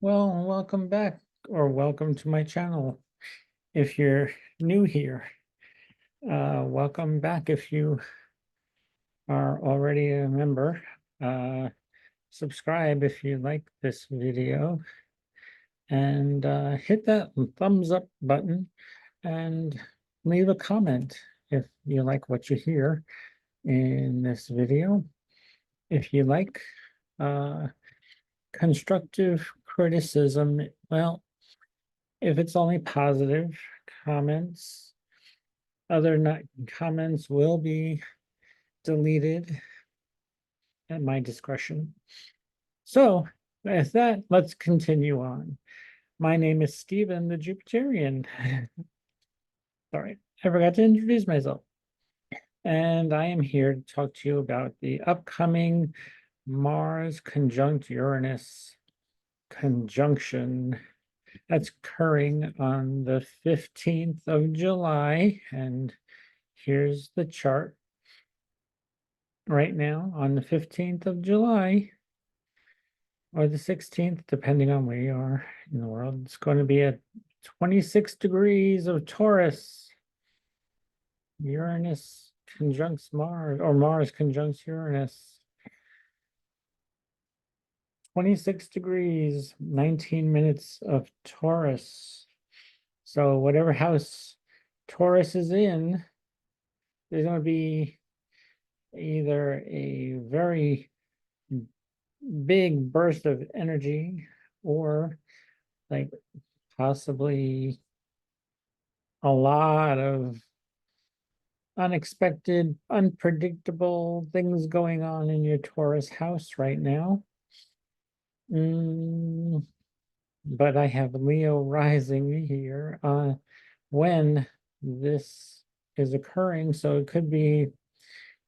Well, welcome back or welcome to my channel. If you're new here, welcome back. If you are already a member, uh, subscribe if you like this video and hit that thumbs up button and leave a comment if you like what you hear in this video. If you like uh, constructive criticism, well, if it's only positive comments, other not comments will be deleted at my discretion. So with that, let's continue on. My name is Stephen the Jupiterian. Sorry, I forgot to introduce myself. And I am here to talk to you about the upcoming Mars conjunct Uranus conjunction that's occurring on the 15th of July. And here's the chart right now on the 15th of July or the 16th, depending on where you are in the world. It's going to be at 26 degrees of Taurus. Uranus conjuncts Mars, or Mars conjuncts Uranus. 26 degrees, 19 minutes of Taurus. So whatever house Taurus is in, there's going to be either a very big burst of energy or like possibly a lot of unexpected, unpredictable things going on in your Taurus house right now. But I have Leo rising here when this is occurring. So it could be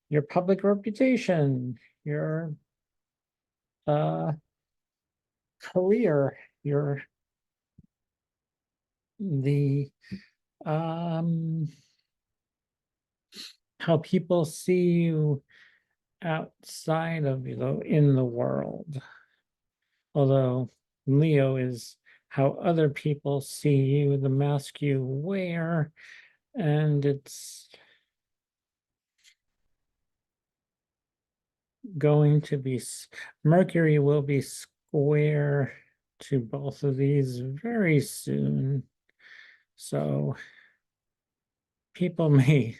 your public reputation, your career, your the how people see you outside of in the world. Although Leo is how other people see you, the mask you wear, and it's going to be Mercury will be square to both of these very soon. So people may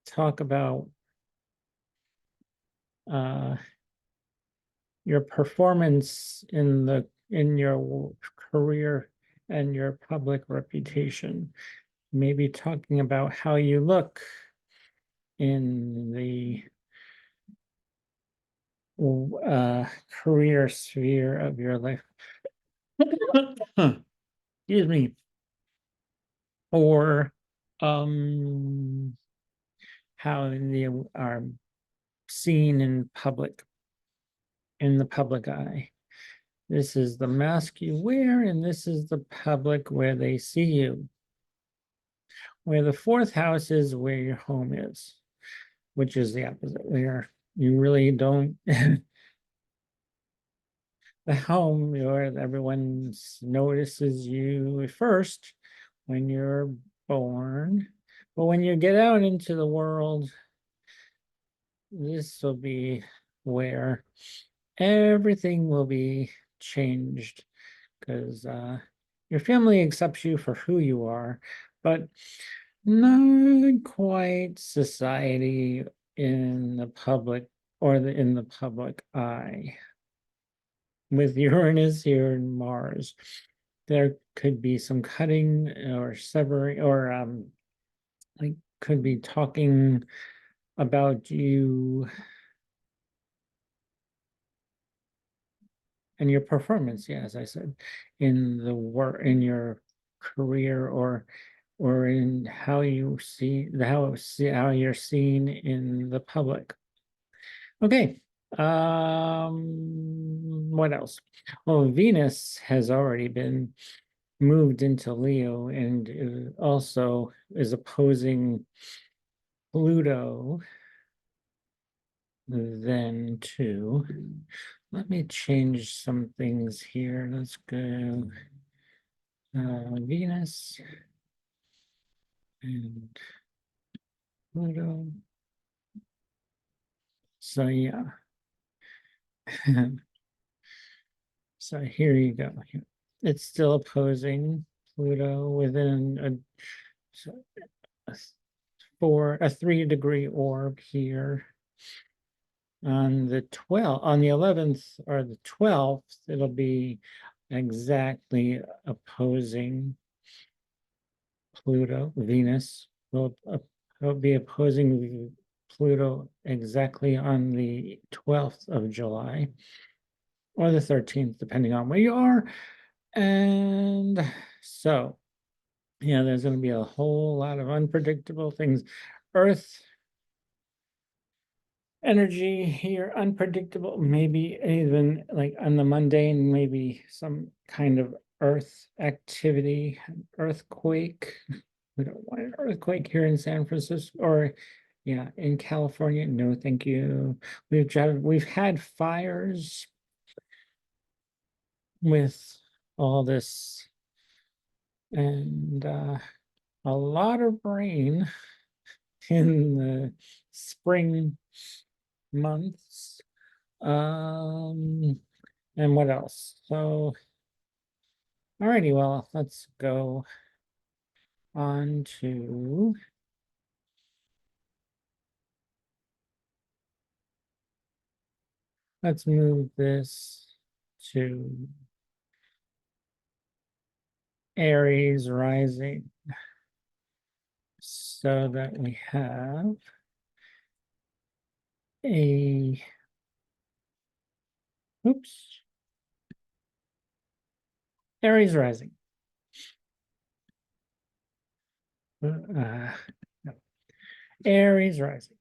talk about your performance in your career and your public reputation. Maybe talking about how you look in the career sphere of your life. Excuse me. Or how they are seen in the public eye. This is the mask you wear, and this is the public where they see you. Where the fourth house is where your home is, which is the opposite, where you really don't the home where everyone notices you first when you're born. But when you get out into the world, this will be where everything will be changed, because your family accepts you for who you are, but not quite society in the public or in the public eye. With Uranus here and Mars, there could be some cutting or severing, or like could be talking about you and your performance, yeah, as I said, in the work, in your career, or in how you see how you're seen in the public. Okay. What else? Well, Venus has already been moved into Leo and also is opposing Pluto then too. let me change some things here. Let's go Venus and Pluto. So yeah. So here you go. It's still opposing Pluto within a 3-degree orb here. On the 11th or the 12th, it'll be exactly opposing Pluto. Venus will be opposing Pluto exactly on the 12th of July or the 13th, depending on where you are. And so, yeah, there's going to be a whole lot of unpredictable things. Earth energy here, unpredictable, maybe even like on the mundane, maybe some kind of earth activity, earthquake. We don't want an earthquake here in San Francisco or yeah, in California. No, thank you. We've had fires with all this and a lot of rain in the spring months. And what else? So, alrighty, well, let's go on to let's move this to Aries rising so that we have a Aries rising. No. Aries rising.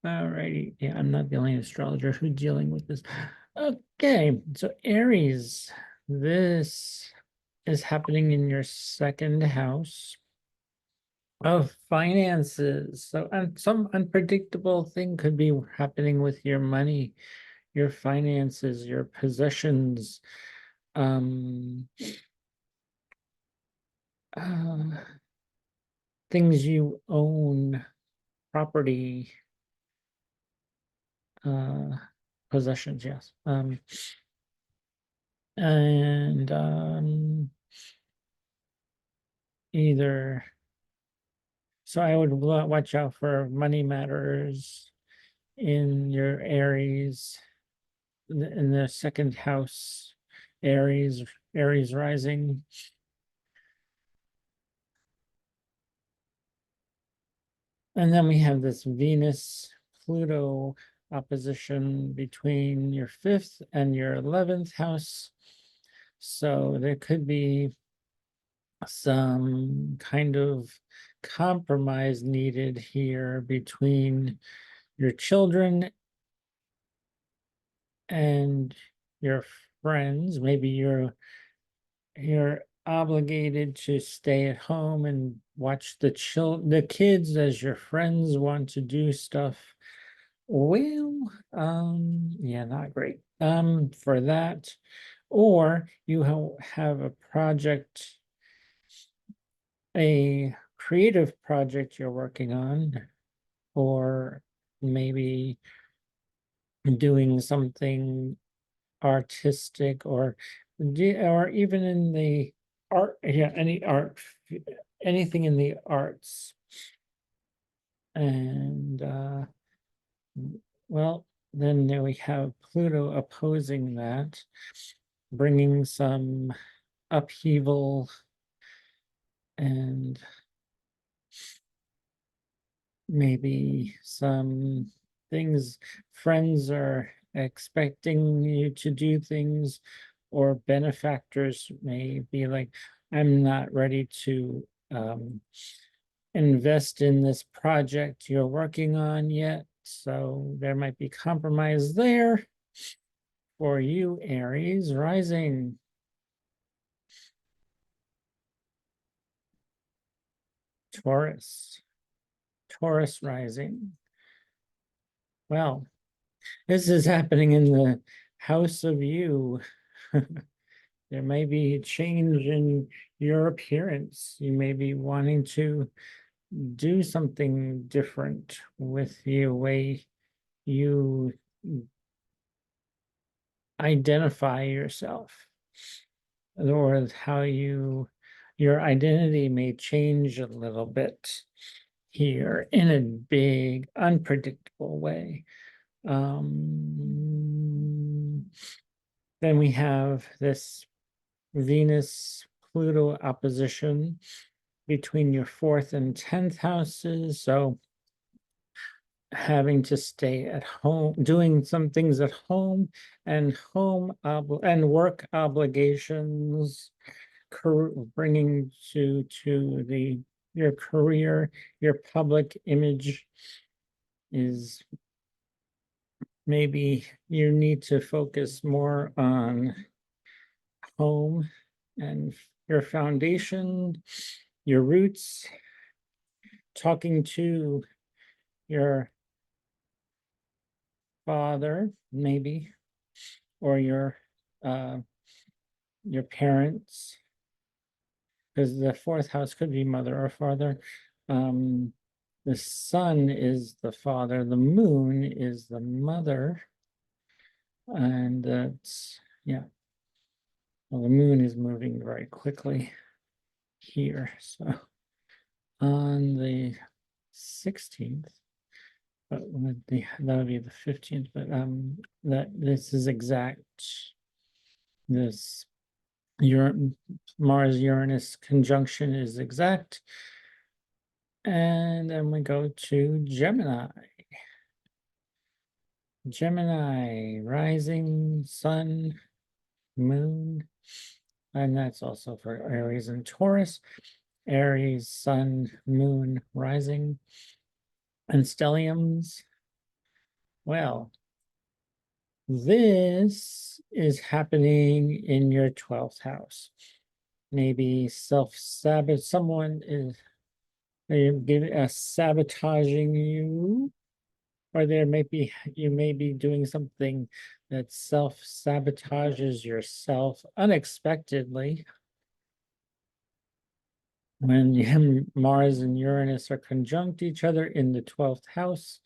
Alrighty, yeah, I'm not the only astrologer who's dealing with this. Okay, so Aries, this is happening in your second house of finances. So some unpredictable thing could be happening with your money, your finances, your possessions, um, uh, things you own, property, uh, possessions, yes. And either, so I would watch out for money matters in your Aries, in the second house, Aries rising. And then we have this Venus Pluto opposition between your 5th and your 11th house. So there could be some kind of compromise needed here between your children and your friends. Maybe you're obligated to stay at home and watch the kids as your friends want to do stuff. Well, yeah, not great. For that, or you have a project, a creative project you're working on, or maybe doing something artistic or even in the art, yeah, anything in the arts. And well, then there we have Pluto opposing that, bringing some upheaval and maybe some things. Friends are expecting you to do things, or benefactors may be like, I'm not ready to invest in this project you're working on yet. So there might be compromise there for you, Aries rising. Taurus rising. Well, This is happening in the house of you. There may be a change in your appearance. You may be wanting to do something different with the way you identify yourself, or how your identity may change a little bit here in a big, unpredictable way. Then we have this Venus Pluto opposition between your 4th and 10th houses. So having to stay at home, doing some things at home, and and work obligations, bringing to your career, your public image is maybe you need to focus more on home and your foundation, your roots, talking to your father, maybe, or your parents, because the 4th house could be mother or father. The sun is the father, the moon is the mother, and that's, yeah. Well, the moon is moving very quickly here, so on the 16th, but that would be the 15th, but that this is exact. This Mars Uranus conjunction is exact. And then we go to Gemini. Gemini, rising, sun, moon, and that's also for Aries and Taurus. Aries, sun, moon, rising, and stelliums. Well, this is happening in your 12th house. Maybe self-sabotage, someone is sabotaging you, or you may be doing something that self-sabotages yourself unexpectedly. When Mars and Uranus are conjunct each other in the 12th house,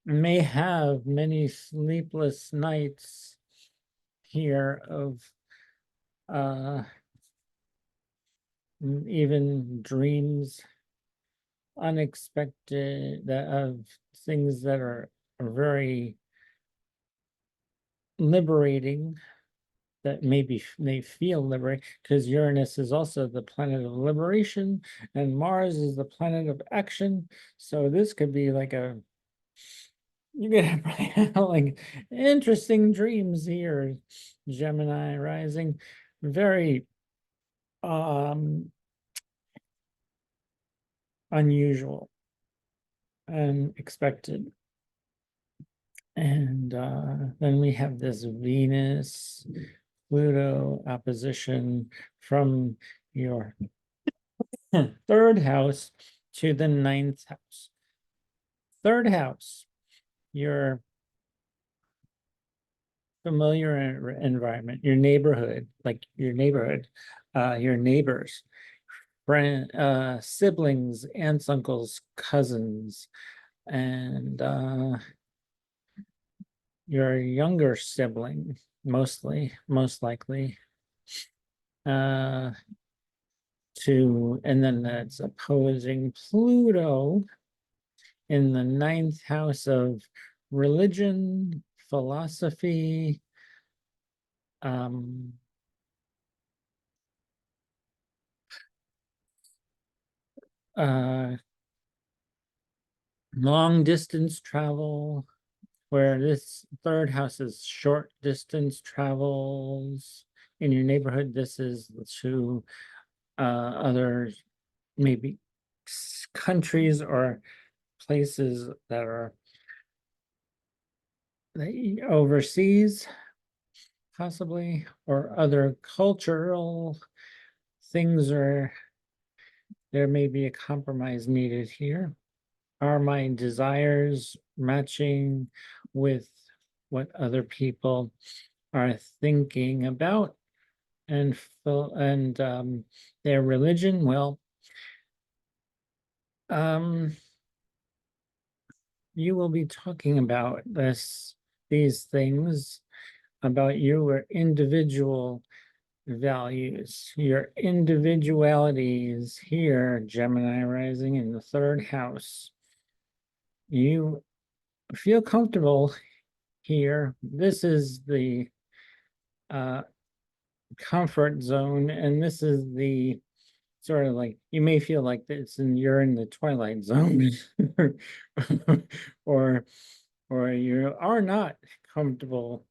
may have many sleepless nights here of even dreams, unexpected, of things that are very liberating, that maybe may feel liberating, because Uranus is also the planet of liberation and Mars is the planet of action. So this could be like you could have like interesting dreams here. Gemini rising, very unusual and expected. And then we have this Venus Pluto opposition from your 3rd house to the 9th house. 3rd house, your familiar environment, your neighborhood, your neighbors, friend, siblings, aunts, uncles, cousins, and your younger sibling, most likely. And then that's opposing Pluto in the 9th house of religion, philosophy, long distance travel, where this 3rd house is short distance travels in your neighborhood. This is to other maybe countries or places that are overseas, possibly, or other cultural things, or there may be a compromise needed here. are my desires matching with what other people are thinking about and their religion? Well, you will be talking about these things about your individual values, your individualities here, Gemini rising in the third house. You feel comfortable here. This is the comfort zone, and this is the sort of like, you may feel like you're in the twilight zone, or you are not comfortable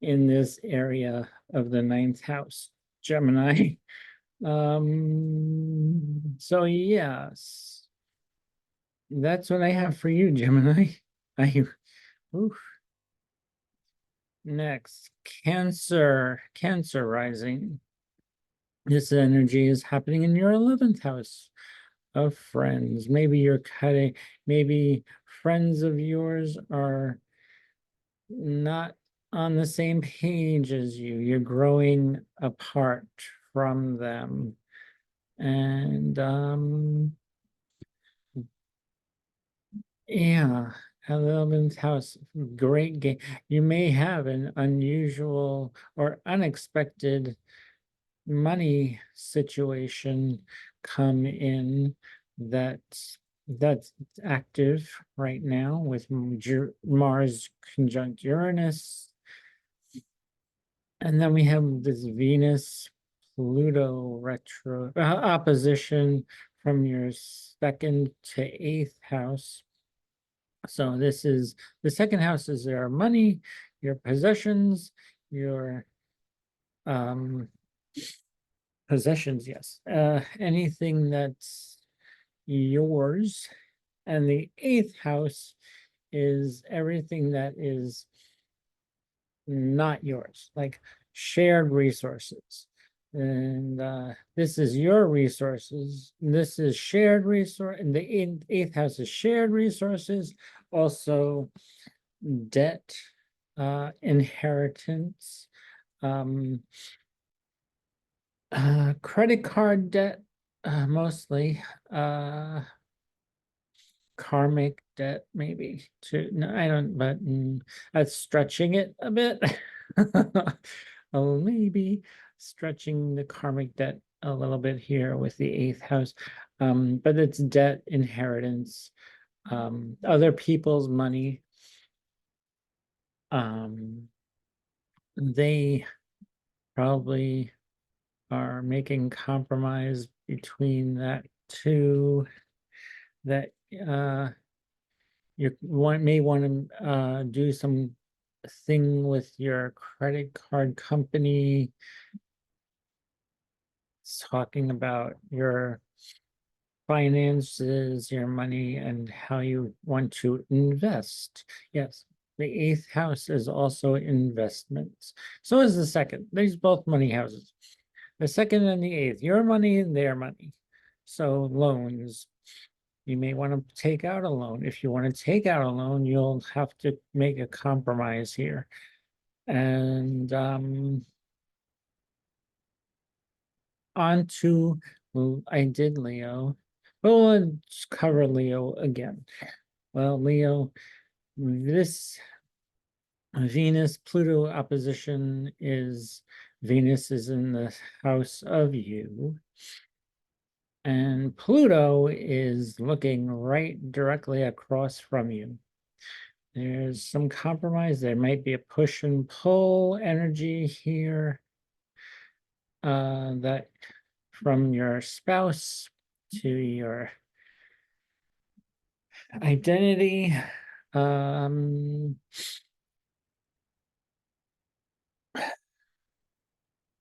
in this area of the ninth house, Gemini. So yes, that's what I have for you, Gemini. I oof. Next, Cancer rising. This energy is happening in your 11th house of friends. Maybe friends of yours are not on the same page as you. You're growing apart from them. And yeah, 11th house, great game. You may have an unusual or unexpected money situation come in that's active right now with Mars conjunct Uranus. And then we have this Venus Pluto retro opposition from your second to eighth house. So this is the second house is your money, your possessions, your possessions, yes. Anything that's yours. And the eighth house is everything that is not yours, like shared resources. And this is your resources. This is shared resource, and the eighth house is shared resources, also debt, inheritance, credit card debt, mostly, karmic debt, maybe too. No, I don't, but that's stretching it a bit. Oh, maybe stretching the karmic debt a little bit here with the eighth house. But it's debt, inheritance, other people's money. They probably are making compromise between that two, that you may want to do some thing with your credit card company, talking about your finances, your money, and how you want to invest. Yes, the eighth house is also investments. So is the second. These both money houses. The second and the eighth, your money and their money. So loans. You may want to take out a loan. If you want to take out a loan, you'll have to make a compromise here. And on to, well, I did Leo, but we'll cover Leo again. Well, Leo, this Venus Pluto opposition is, Venus is in the house of you, and Pluto is looking right directly across from you. There's some compromise. There might be a push and pull energy here, that from your spouse to your identity. You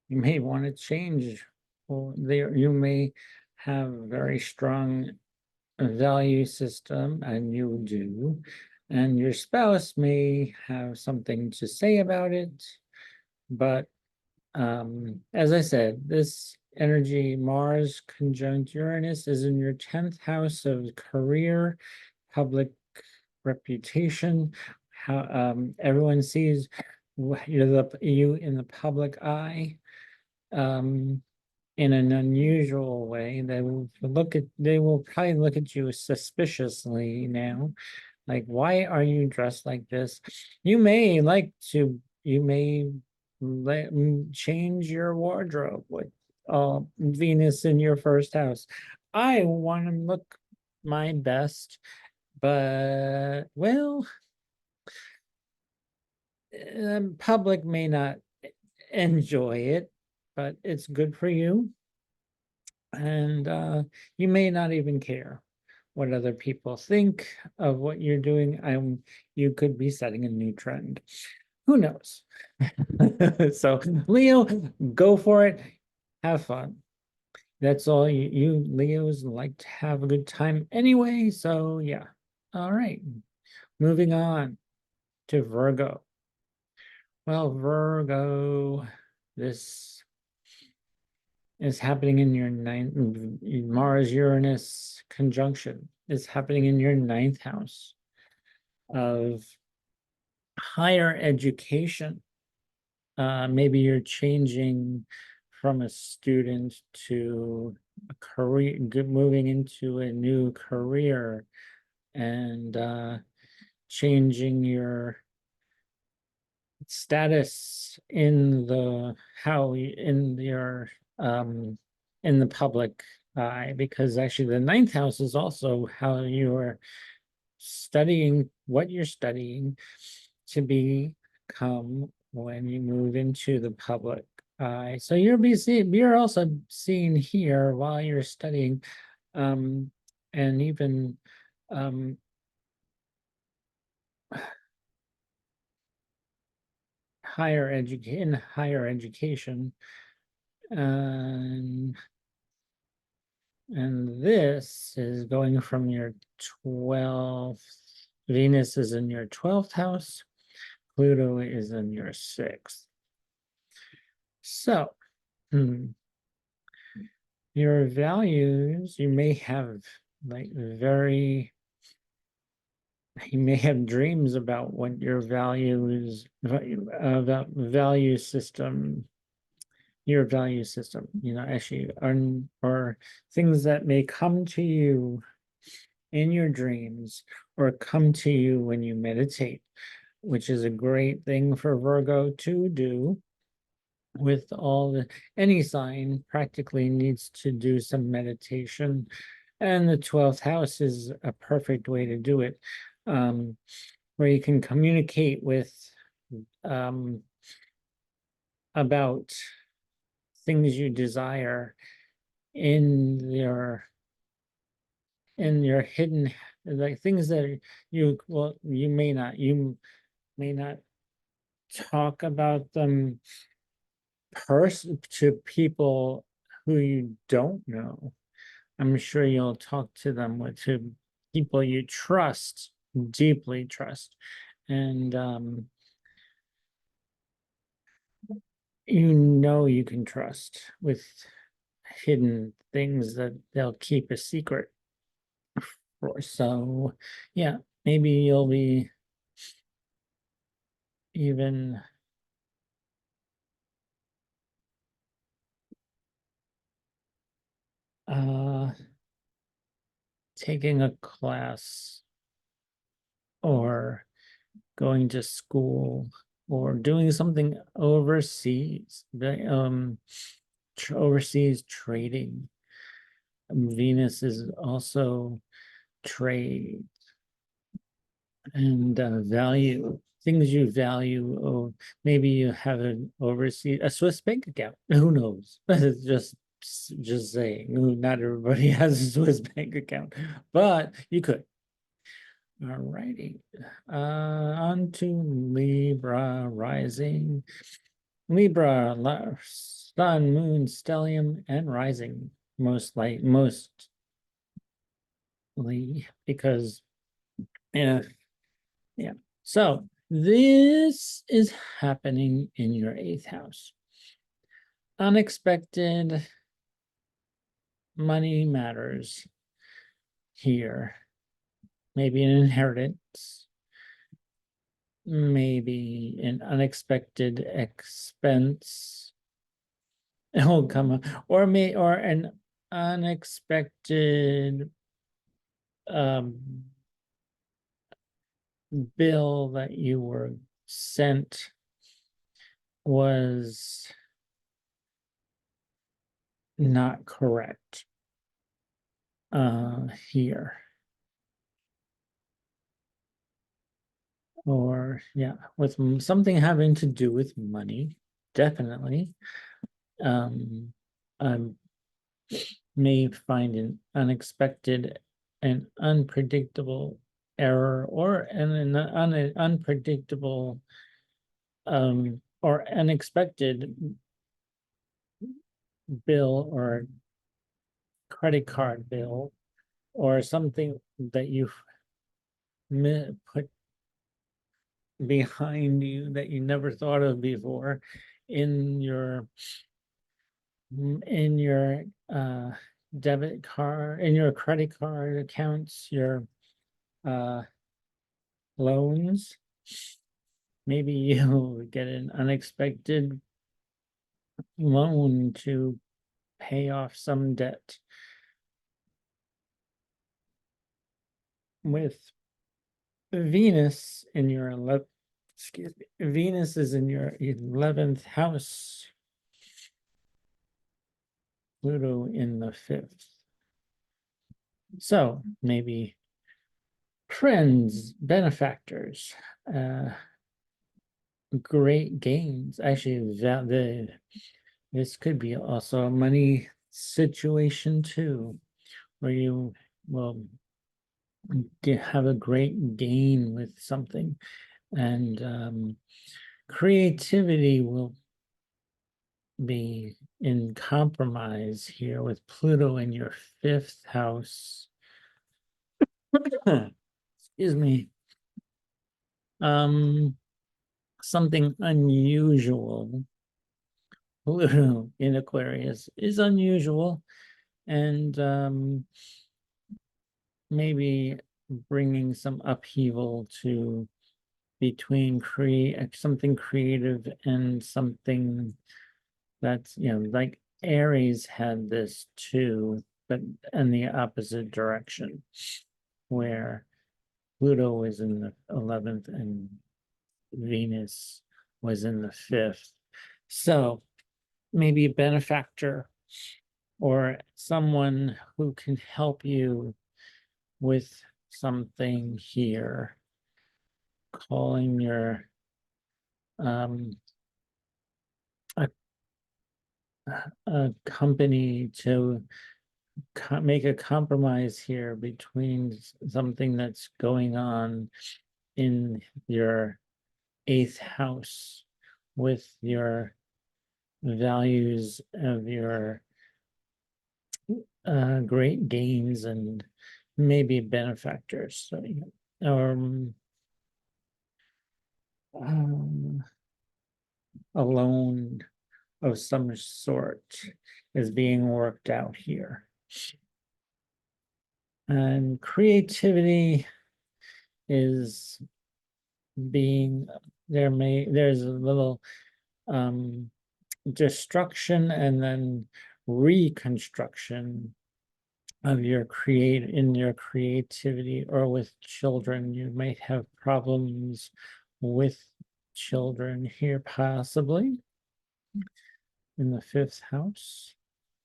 may want to change, or there you may have a very strong value system, and you do, and your spouse may have something to say about it. But as I said, this energy, Mars conjunct Uranus, is in your 10th house of career, public reputation, how everyone sees you in the public eye, in an unusual way. They will probably look at you suspiciously now. Like, why are you dressed like this? You may change your wardrobe with Venus in your first house. I want to look my best, but well, public may not enjoy it, but it's good for you. And you may not even care what other people think of what you're doing. You could be setting a new trend. Who knows? So Leo, go for it. Have fun. That's all you Leos like to have a good time anyway. So yeah. All right. Moving on to Virgo. Well, Virgo, this is happening in your ninth. Mars Uranus conjunction is happening in your ninth house of higher education. Maybe you're changing from a student to a career, moving into a new career, and changing your status in the in the public eye, because actually the ninth house is also how you're studying, what you're studying to become when you move into the public eye. So you're also seen here while you're studying, and even higher education, and this is going from your 12th. Venus is in your 12th house. Pluto is in your 6th. So, your values, you may have you may have dreams about what your values, about value system, your value system, actually, or things that may come to you in your dreams or come to you when you meditate, which is a great thing for Virgo to do. With any sign practically needs to do some meditation, and the 12th house is a perfect way to do it, where you can communicate with about things you desire in your hidden, like things that you may not talk about them to people who you don't know. I'm sure you'll talk to them to people you trust, deeply trust, and you can trust with hidden things that they'll keep a secret for. So yeah, maybe you'll be even taking a class or going to school or doing something overseas, overseas trading. Venus is also trade and value, things you value. Or maybe you have a Swiss bank account. Who knows? It's just saying, not everybody has a Swiss bank account, but you could. All righty. On to Libra rising. Libra, sun, moon, stellium, and rising. Mostly, because yeah. So this is happening in your 8th house. Unexpected money matters here. maybe an inheritance, maybe an unexpected expense. Oh, come on. Or an unexpected bill that you were sent was not correct here. Or yeah, with something having to do with money, definitely. I may find an unexpected and unpredictable error, or an unpredictable or unexpected bill or credit card bill, or something that you put behind you that you never thought of before in your debit card, in your credit card accounts, your loans. Maybe you get an unexpected loan to pay off some debt. With Venus in your 11th, Venus is in your 11th house, Pluto in the 5th. So maybe friends, benefactors, great gains. Actually, this could be also a money situation too, where you will have a great gain with something, and creativity will be in compromise here with Pluto in your 5th house. Excuse me. Something unusual. Pluto in Aquarius is unusual, and maybe bringing some upheaval to between something creative and something that's, like Aries had this too, but in the opposite direction, where Pluto was in the 11th and Venus was in the 5th. So maybe a benefactor or someone who can help you with something here, calling your a company to make a compromise here between something that's going on in your 8th house with your values of your great gains and maybe benefactors. So, a loan of some sort is being worked out here. And creativity is being there's a little destruction and then reconstruction of your creativity, or with children. You might have problems with children here, possibly in the 5th house.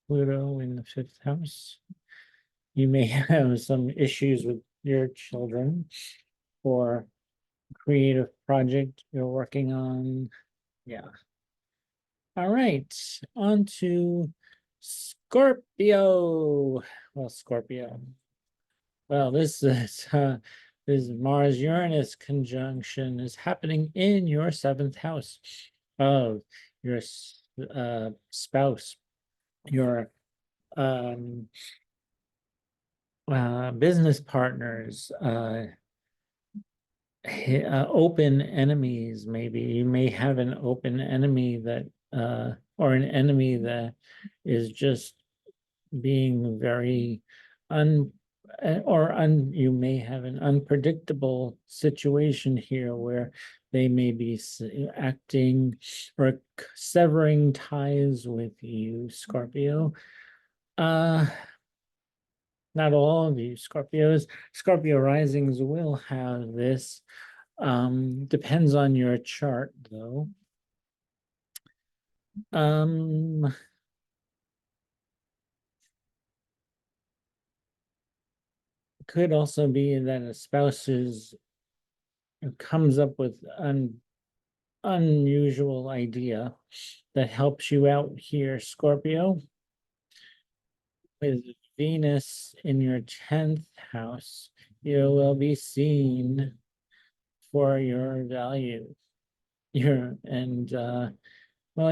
Pluto in the 5th house. You may have some issues with your children or creative project you're working on. Yeah. All right, on to Scorpio. Well, Scorpio. Well, this Mars-Uranus conjunction is happening in your 7th house of your spouse, your business partners, open enemies. Maybe you may have an open enemy that or an enemy that is just being very you may have an unpredictable situation here where they may be acting or severing ties with you, Scorpio. Not all of you Scorpio risings will have this. Depends on your chart though. Could also be that a spouse comes up with an unusual idea that helps you out here, Scorpio. With Venus in your 10th house, you will be seen for your value. Well,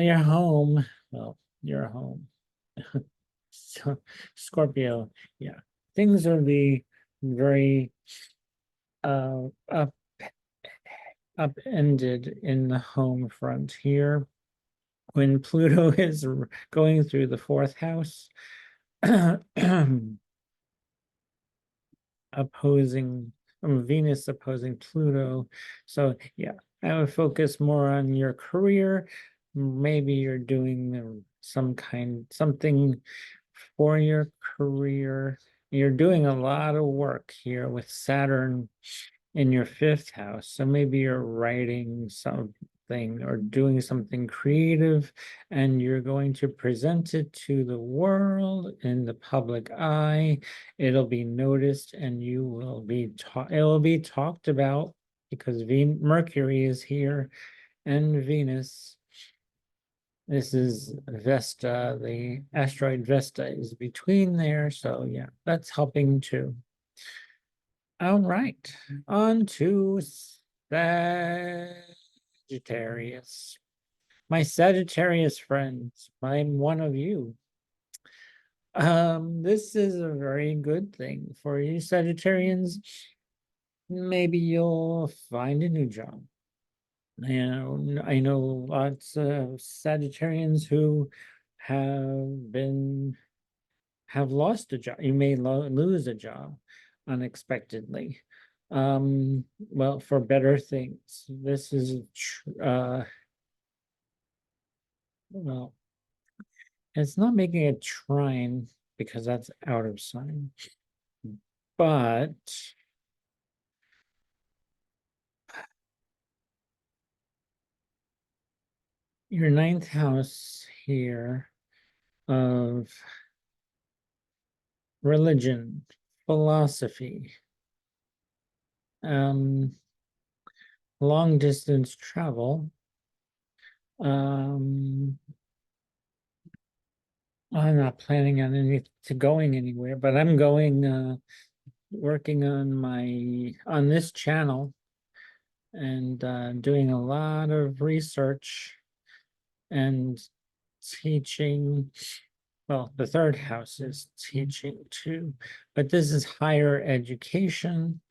you're home. Well, you're home. So Scorpio, yeah. Things will be very up upended in the home front here. When Pluto is going through the 4th house, opposing Venus opposing Pluto. So yeah, I would focus more on your career. Maybe you're doing something for your career. You're doing a lot of work here with Saturn in your 5th house. So maybe you're writing something or doing something creative, and you're going to present it to the world in the public eye. It'll be noticed, and you will be it will be talked about because Mercury is here and Venus. This is Vesta, the asteroid Vesta is between there. So yeah, that's helping too. All right, on to Sagittarius. My Sagittarius friends, I'm one of you. This is a very good thing for you, Sagittarians. Maybe you'll find a new job. I know lots of Sagittarians who have lost a job. You may lose a job unexpectedly. Well, for better things. This is well, it's not making a trine because that's out of sign, but your 9th house here of religion, philosophy, long distance travel. I'm not planning on going anywhere, but I'm going working on this channel and doing a lot of research and teaching. Well, the 3rd house is teaching too, but this is higher education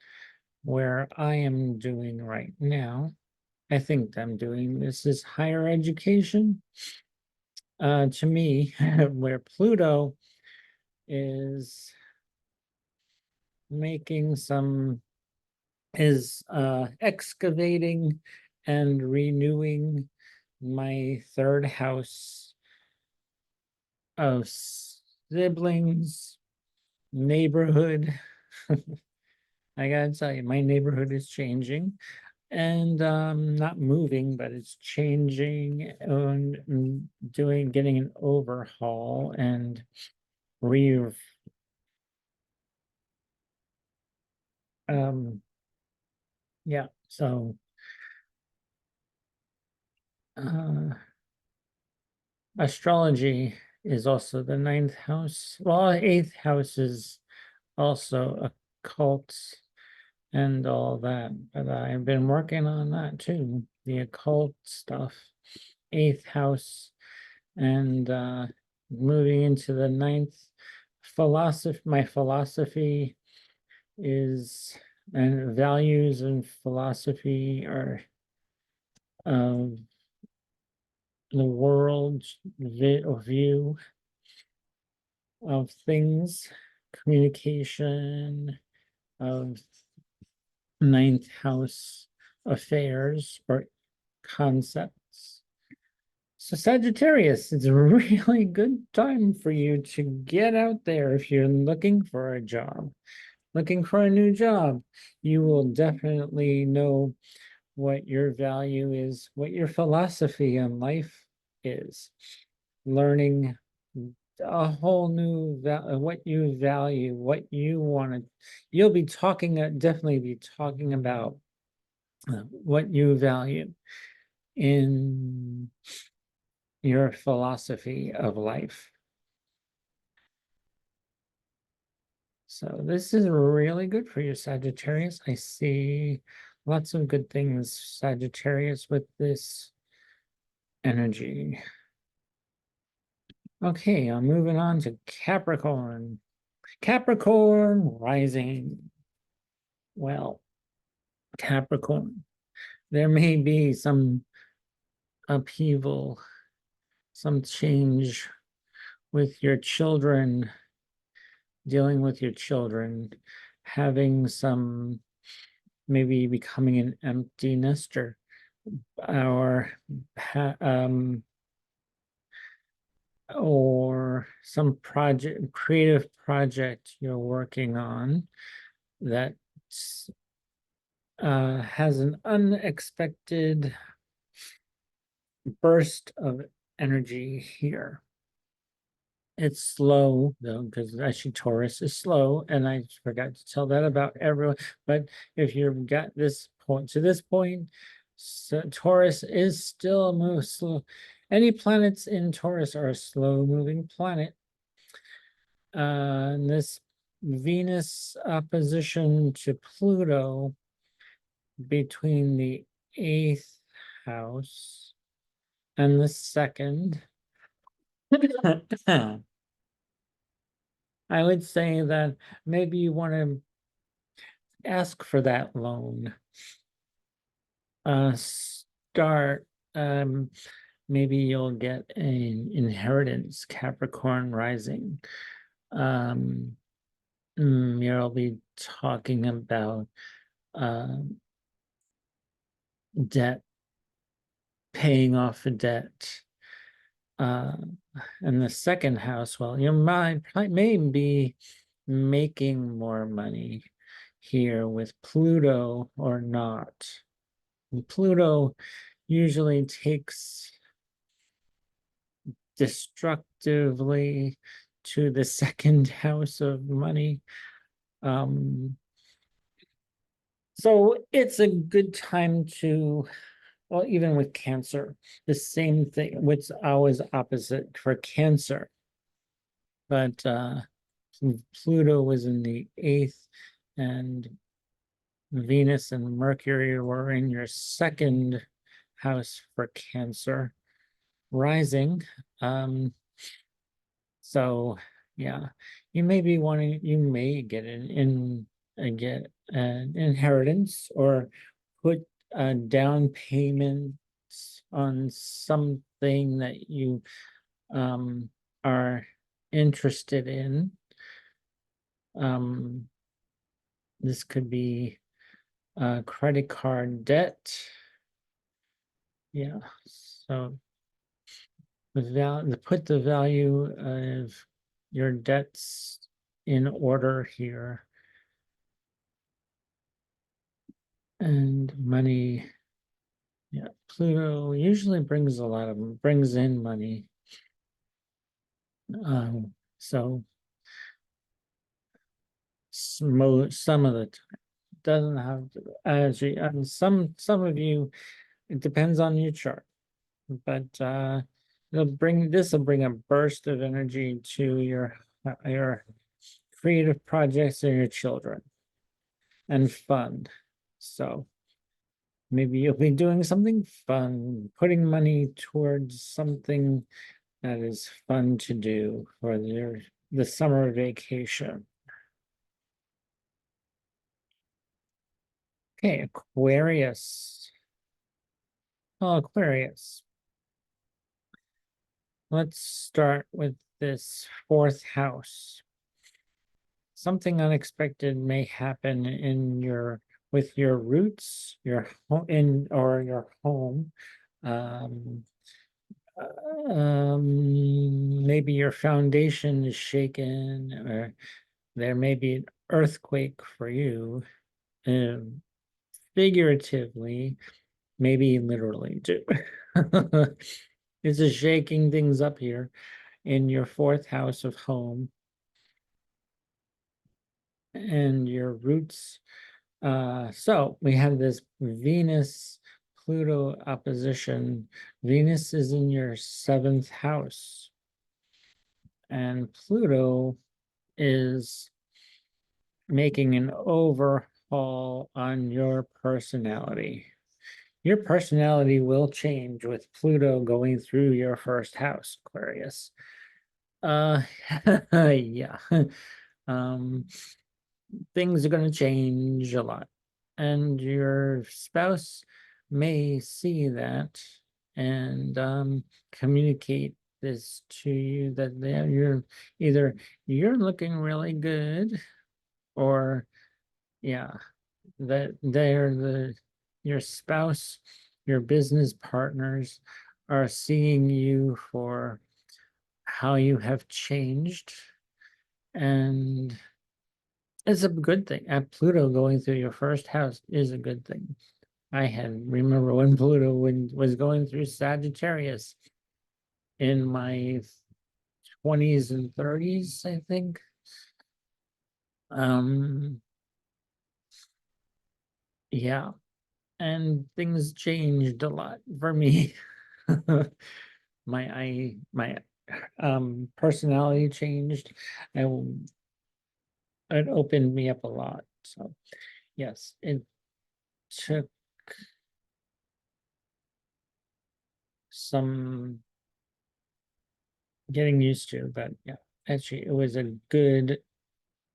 where I am doing right now. I think I'm doing this is higher education. To me, where Pluto is making is excavating and renewing my 3rd house of siblings, neighborhood. I gotta tell you, my neighborhood is changing and not moving, but it's changing and getting an overhaul and re yeah, so uh astrology is also the 9th house. Well, 8th house is also occult and all that, but I've been working on that too, the occult stuff. 8th house and moving into the 9th. My philosophy is, and values and philosophy are the world's view of things communication, of ninth house affairs or concepts. So Sagittarius, it's a really good time for you to get out there if you're looking for a job, looking for a new job. You will definitely know what your value is, what your philosophy on life is. Learning a whole new what you value, what you want to. You'll be talking, definitely be talking about what you value in your philosophy of life. So this is really good for you, Sagittarius. I see lots of good things, Sagittarius, with this energy. Okay, I'm moving on to Capricorn. Capricorn rising. Well, Capricorn, there may be some upheaval, some change with your children, dealing with your children, having some, maybe becoming an empty nester, or or some project, creative project you're working on that has an unexpected burst of energy here. It's slow though, because actually Taurus is slow, and I forgot to tell that about everyone. But if you've got this point to this point, so Taurus is still move slow. Any planets in Taurus are a slow moving planet. And this Venus opposition to Pluto between the 8th house and the 2nd. I would say that maybe you want to ask for that loan. Start, maybe you'll get an inheritance, Capricorn rising. You'll be talking about debt, paying off a debt. And the 2nd house, well, your mind may be making more money here with Pluto or not. And Pluto usually takes destructively to the 2nd house of money. So it's a good time to, well, even with Cancer, the same thing, which always opposite for Cancer. But Pluto was in the 8th, and Venus and Mercury were in your 2nd house for Cancer rising. So yeah, you may be wanting, you may get get an inheritance, or put a down payment on something that you are interested in. This could be credit card debt. Yeah, so put the value of your debts in order here. And money, yeah, Pluto usually brings in money. So some of the time doesn't have to, actually, some of you, it depends on your chart, but this will bring a burst of energy to your creative projects and your children, and fun. So maybe you'll be doing something fun, putting money towards something that is fun to do for the summer vacation. Okay, Aquarius. Oh, Aquarius. Let's start with this 4th house. something unexpected may happen in with your roots, your home or your home. Um, Maybe your foundation is shaken, or there may be an earthquake for you, um, figuratively, maybe literally too. It's a shaking things up here in your fourth house of home and your roots. So we have this Venus Pluto opposition. Venus is in your seventh house, and Pluto is making an overhaul on your personality. Your personality will change with Pluto going through your first house, Aquarius. Uh, yeah. Um, Things are going to change a lot, and your spouse may see that and communicate this to you, that you're either you're looking really good, or yeah, that they're your spouse, your business partners are seeing you for how you have changed, and it's a good thing. And Pluto going through your first house is a good thing. I had remember when Pluto was going through Sagittarius in my 20s and 30s, I think. Um, yeah, and things changed a lot for me. My personality changed, and it opened me up a lot. So yes, it took some getting used to, but yeah, actually it was a good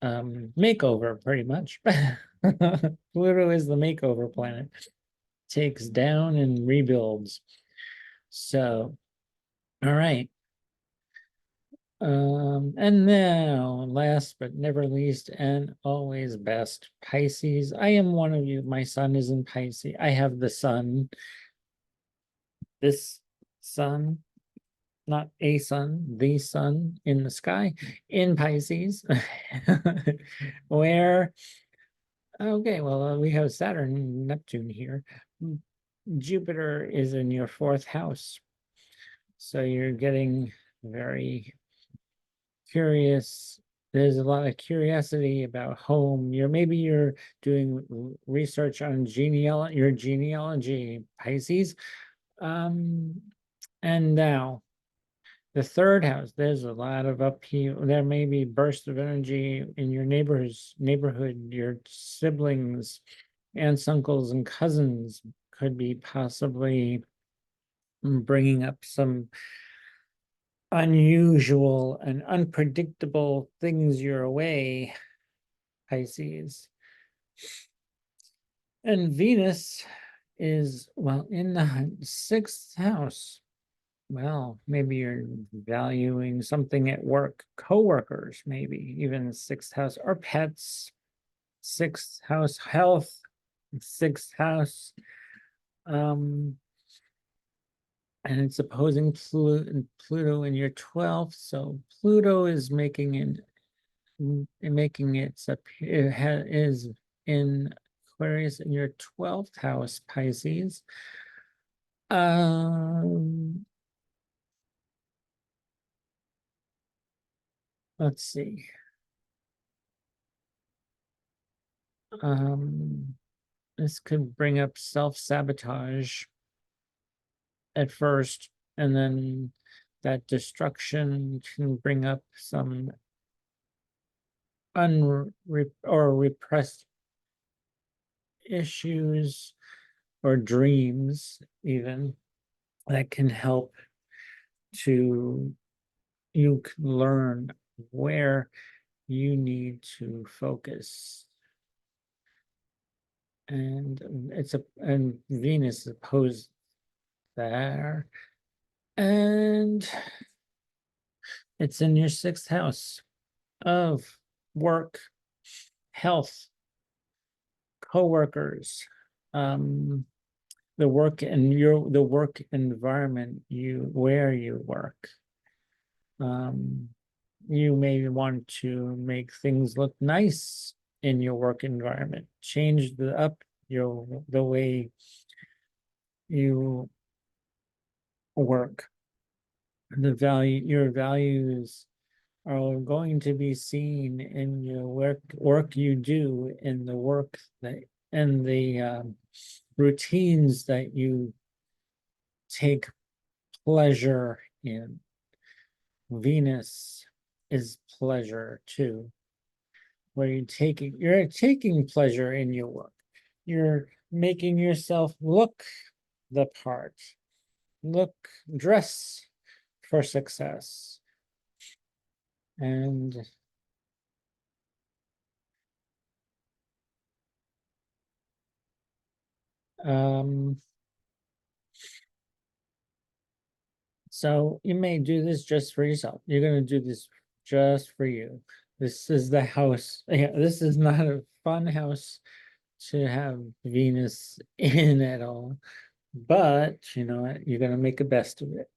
makeover pretty much. Pluto is the makeover planet, takes down and rebuilds. So all right. And now, last but never least, and always best, Pisces. I am one of you. My sun is in Pisces. I have the sun, this sun, not a sun, the sun in the sky in Pisces, where, okay, well, we have Saturn and Neptune here. Jupiter is in your fourth house. So you're getting very curious. There's a lot of curiosity about home. Maybe you're doing research on your genealogy, Pisces. And now the third house, there's a lot of upheaval. There may be bursts of energy in your neighborhood, your siblings, aunts, uncles, and cousins could be possibly bringing up some unusual and unpredictable things your way, Pisces. And Venus is, well, in the sixth house. Well, maybe you're valuing something at work, coworkers, maybe even sixth house, or pets, sixth house, health, sixth house. And it's opposing Pluto in your 12th. So Pluto is making it is in Aquarius in your 12th house, Pisces. Let's see. This could bring up self-sabotage at first, and then that destruction can bring up some repressed issues or dreams, even, that can help to you can learn where you need to focus. And and Venus is opposed there, and it's in your sixth house of work, health, coworkers, the work and the work environment where you work. You may want to make things look nice in your work environment. Change the way you work. Your values are going to be seen in your work you do, in the work that and the routines that you take pleasure in. Venus is pleasure too, where you're taking pleasure in your work. You're making yourself look the part, dress for success. And so you may do this just for yourself. You're going to do this just for you. This is the house. Yeah, this is not a fun house to have Venus in at all. But you know what? You're going to make the best of it.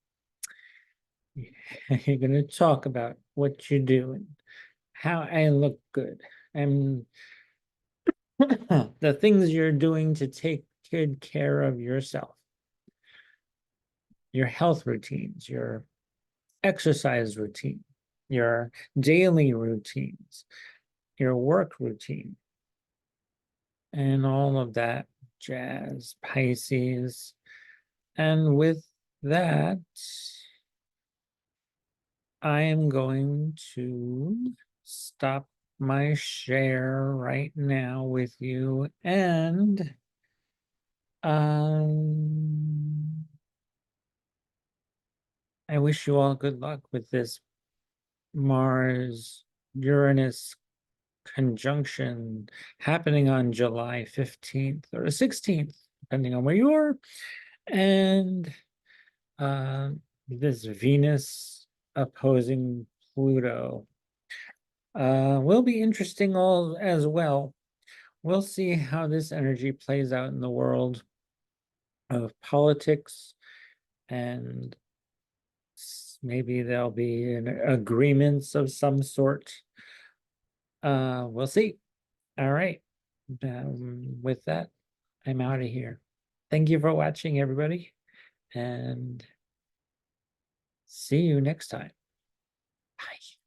You're going to talk about what you're doing, how I look good, and the things you're doing to take good care of yourself, your health routines, your exercise routine, your daily routines, your work routine, and all of that jazz, Pisces. And with that, I am going to stop my share right now with you, and I wish you all good luck with this Mars Uranus conjunction happening on July 15th or 16th, depending on where you are. And this Venus opposing Pluto will be interesting all as well. We'll see how this energy plays out in the world of politics, and maybe there'll be agreements of some sort. We'll see. All right. With that, I'm out of here. Thank you for watching, everybody, and see you next time. Bye.